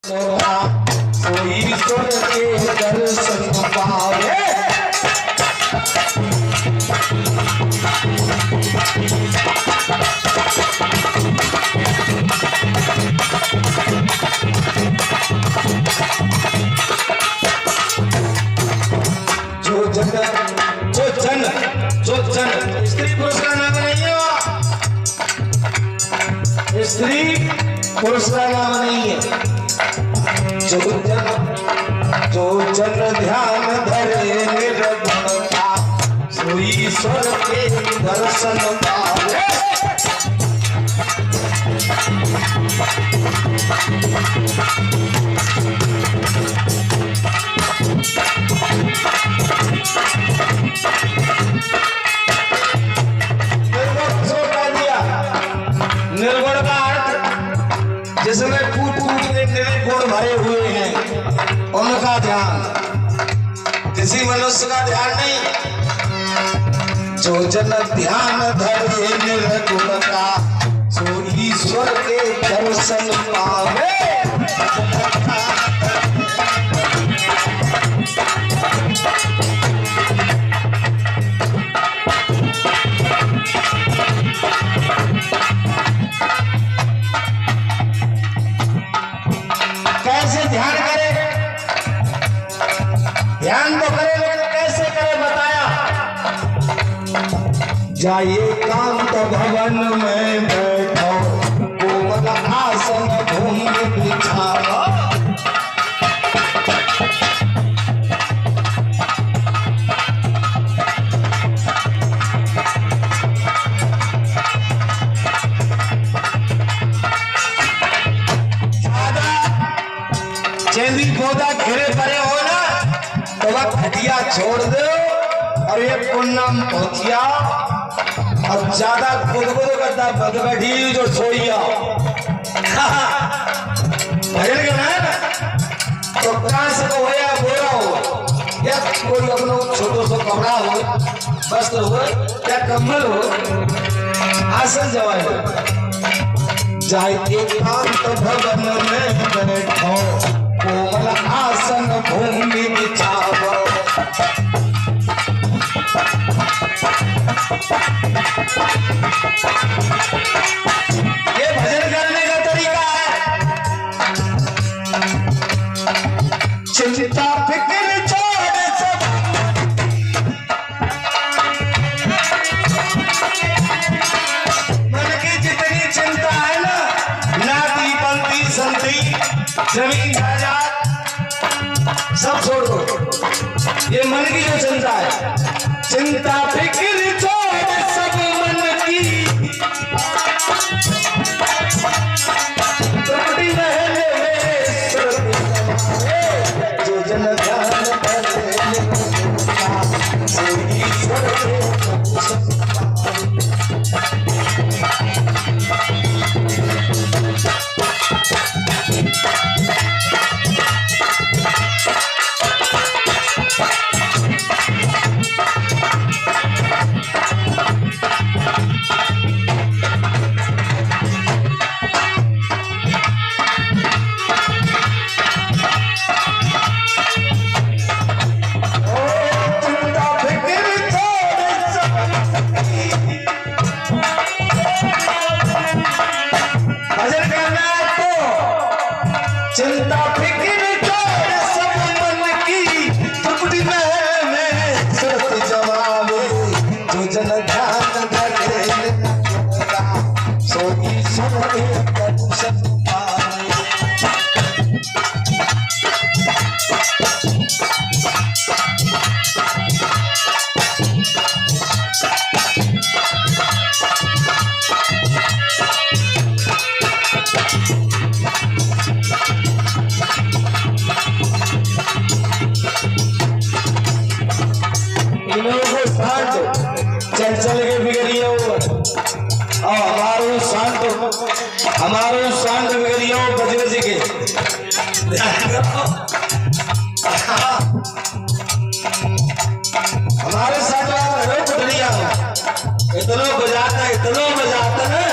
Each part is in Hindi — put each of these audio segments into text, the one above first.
ईश्वर के दर्शन पावे। जो जन स्त्री पुरुष का नाम नहीं है, स्त्री पुरुष का नाम नहीं है। जो जन ध्यान धरे निर्गुण का, सो ईश्वर के दर्शन पावे। निर्गुण का अर्थ जिसमें कूट कूट के निर्गुण भरे हुए हैं उनका ध्यान, किसी मनुष्य का ध्यान नहीं। जो जन ध्यान धरे निर्गुण का, सो ईश्वर के दर्शन पावे। कैसे ध्यान करे? ध्यान तो करे लेकिन कैसे करे बताया। जाइए कांत भवन में बैठो, कोमल आसन भूमि बिछाओ। चेंदी पौधा घेरे परे हो ना, तो वह खटिया छोड़ दो और ये पुन्नम पहुंचिया। अब ज्यादा गुदगुद करता बद बैठी जो सोइया भजन करना है ना, तो कांस को हो या बोरा हो या कोई अपना छोटो सो कपड़ा हो, वस्त्र हो या कम्बल हो, आसन जवाए हो। जाए एकांत भवन में बैठो, कोमल आसन भूमि बिछाओ। ये भजन करने का तरीका है। चिंता फिक्र छोड़ सब, मन की जितनी चिंता है ना, नाती पंथी संती जमीन जायदाद सब छोड़ दो। ये मन की जो चिंता है, चिंता फिक्र छोड़ सब मन की, त्रुटि रहने में जो जन ध्यान धरे सो ईश्वर के दर्शन चिंता फिक्र छोड़ सब मन की, त्रुटि में सुरत जमावे। जो जन ध्यान धरे सो ईश्वर के दर्शन पावे। चल चल के बिगड़िया हमारे शांत बिगड़िया बजरंग जी के। हमारे साथ पुतलिया इतना बजाता है।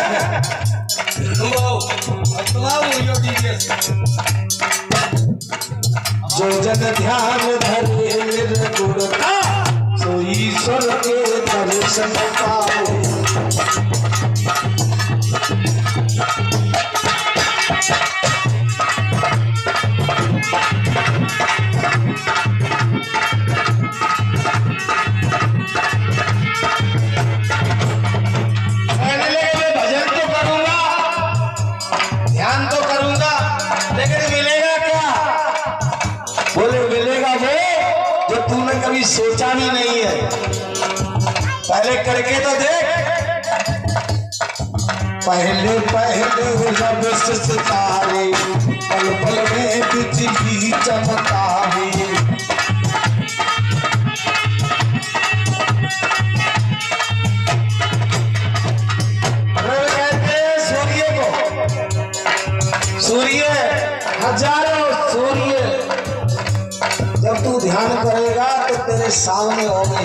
जो जन ध्यान धरे निर्गुण का सो ईश्वर के दर्शन पाए। कभी सोचा भी नहीं है, पहले करके तो देख। पहले पहले रब सितारे पल पल में बिजली चमकावे। कहते सूर्य को, सूर्य हजारों सूर्य जब तू ध्यान करेगा तो तेरे सामने होंगे।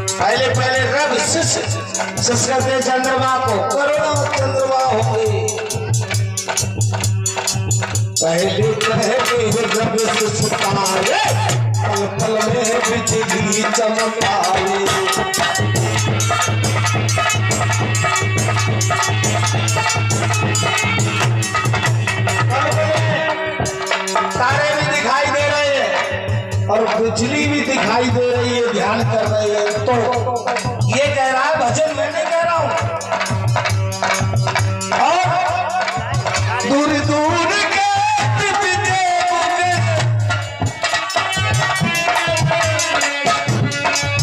पहले पहले रब शिष्य करते चंद्रमा को, करोड़ों चंद्रमा होंगे। पहले पहले रब सितारे पल पल में बिजली चमकावे। तारे भी दिखाई दे रहे हैं और बिजली भी दिखाई दे रही है, ध्यान कर रही है। तो ये कह रहा है भजन, मैं नहीं कह रहा हूं। और दूर दूर के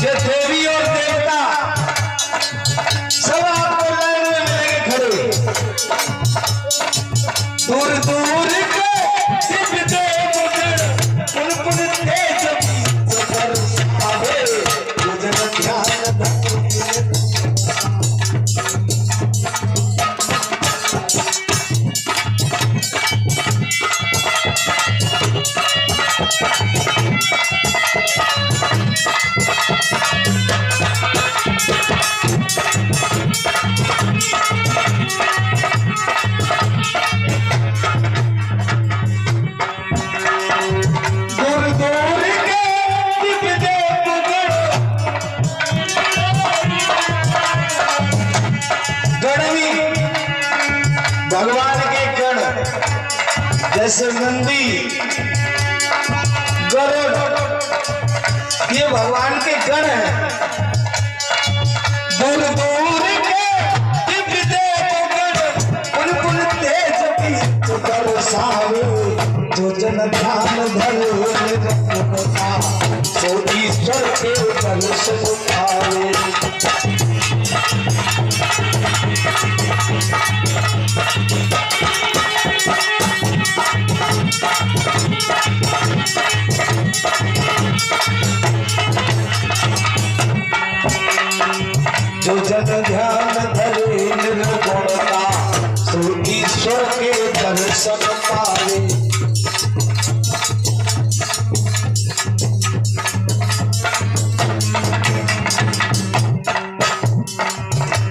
ये देवी और देवता सब आपको लाइन में मिलेंगे खड़े। दूर दूर के भगवान के गण जैसे नंदी, गरुड़, ये भगवान के गण हैं। दूर दूर के दिव्य देवगण पुन पुन तेज की बरसावे। जो जन ध्यान धरे निर्गुणता सो ईश्वर के दर्शन पावे। जो जन ध्यान धरे निर्गुणता सो ईश्वर के दर्शन पावे।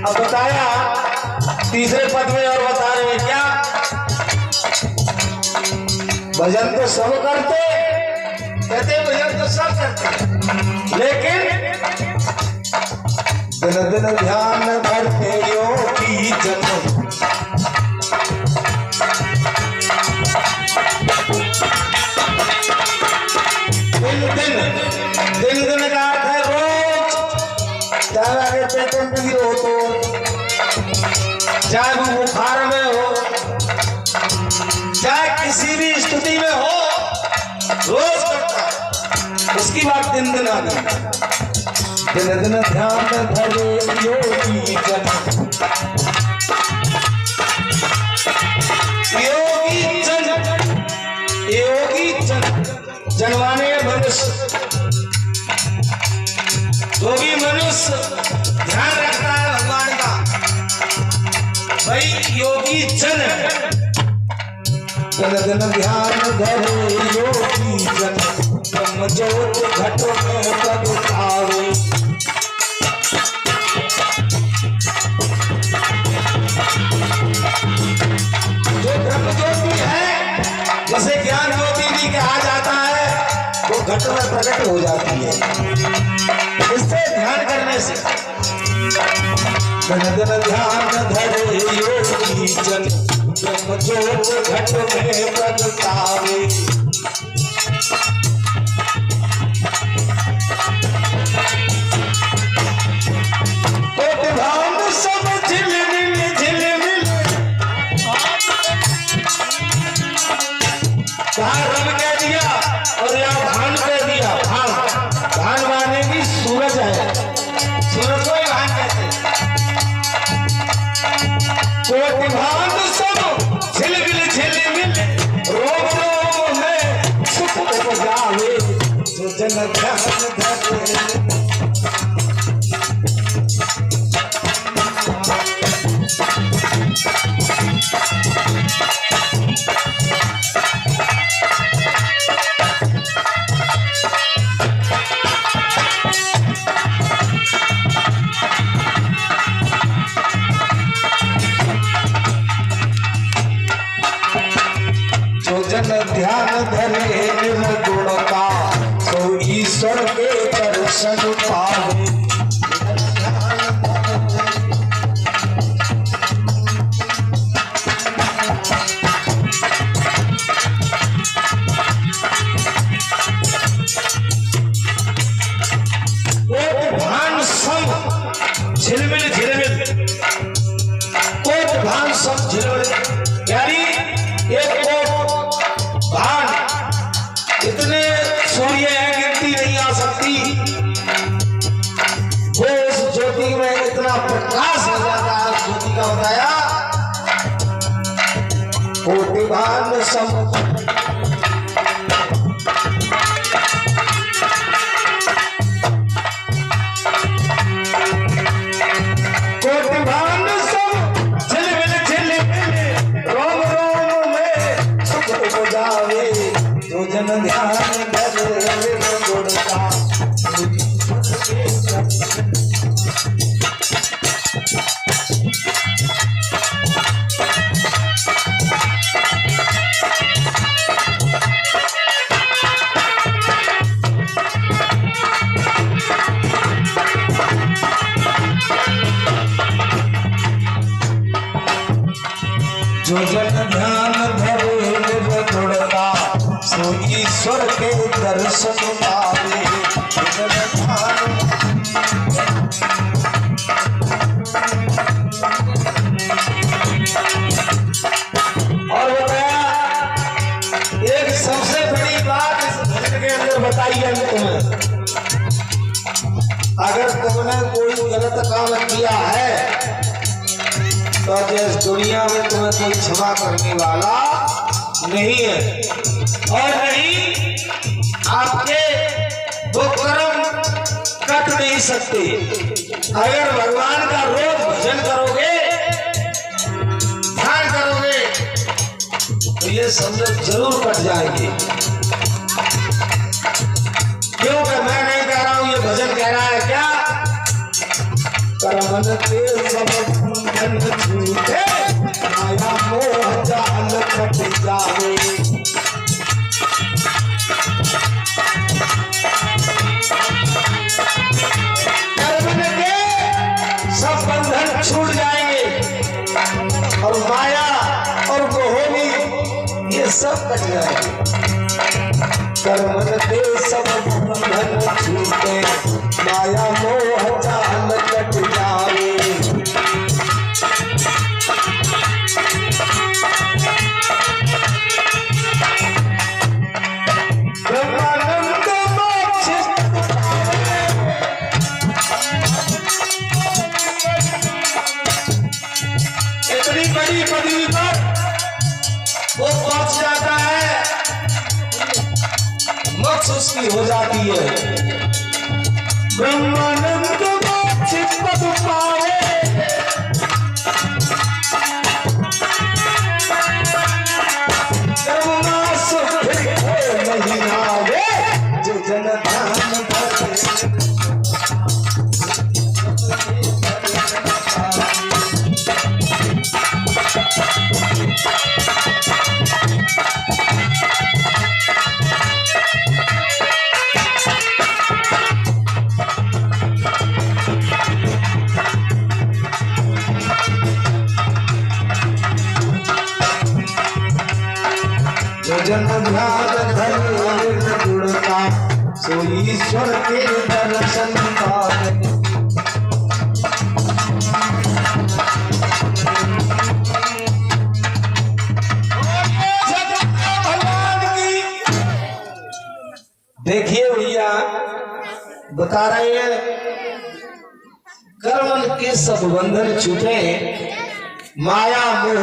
अब बताया तीसरे पद में और बता रहे हैं क्या, भजन तो सब करते, कहते भजन तो सब करते, लेकिन दिन दिन ध्यान धरते योगी जन। दिन दिन का अर्थ है रोज, चाहे आगे पेट में पीर हो तो, चाहे वो बुखार में हो, चाहे किसी भी स्थिति में हो, रोज करता है। उसकी बात दिन दिन आ गई। दिन दिन ध्यान धरे योगी जन। योगी जन, योगी जन, जनवाने मनुष्य, जो भी मनुष्य ध्यान रखता है भगवान का, भाई योगी जन है। दिन दिन ध्यान धरे योगी जन, ब्रह्म ज्योत घट में प्रगटावे। जो ब्रह्म ज्योति है, जिसे ज्ञान ज्योति भी कहा जाता है, घट में प्रकट हो जाती है। इससे ध्यान करने से धन धन ध्यान धरे योगी जन ब्रह्म ज्योत घट में प्रगटावे। जन ध्यान धरे जो जन ध्यान धरे निर्गुण का तो ईश्वर के दर्शन पावे। भान सब झिलमिल झिलमिल, कोट भान सब झिलमिल, यानी एक कोट भान इतने सूर्य है गिनती नहीं आ सकती। वो उस ज्योति में इतना प्रकाश हो जाता है। ज्योति का बताया कोटि भान सब ध्यान धरे गुण का जो जन ध्यान धरे गुण का सो ईश्वर के दर्शन पावे। और बताया एक सबसे बड़ी बात इस भजन के अंदर बताई है तुम्हें, अगर तुमने कोई गलत काम किया है तो इस दुनिया में तुम्हें कोई क्षमा करने वाला नहीं है, और नहीं आपके वो कर्म कट नहीं सकते। अगर भगवान का रोज भजन करोगे, ध्यान करोगे, तो ये संकट जरूर कट जाएंगे। क्योंकि मैं नहीं कह रहा हूं, ये भजन कह रहा है। क्या कर्मन के सब बंधन छूटे, माया मोह जाल कट जावे। कर्मन के सब बंधन छूट जाएंगे और माया और मोहनी ये सब कट जाएंगे। कर्मन के सब बंधन छूटे, माया मोह जाल कट जावे। इतनी बड़ी पदवी पर वो पहुंच जाता है, मोक्ष उसकी हो जाती है। ब्रह्मानंद मोक्ष पद पावे, करुणा सुख नहीं आवे, जो जन ध्यान धरे। जन ध्यान धन जुड़ता सो ईश्वर के दर्शन पावे। देखिए भैया बता रहे हैं कर्म के सब बंधन छूटे माया मोह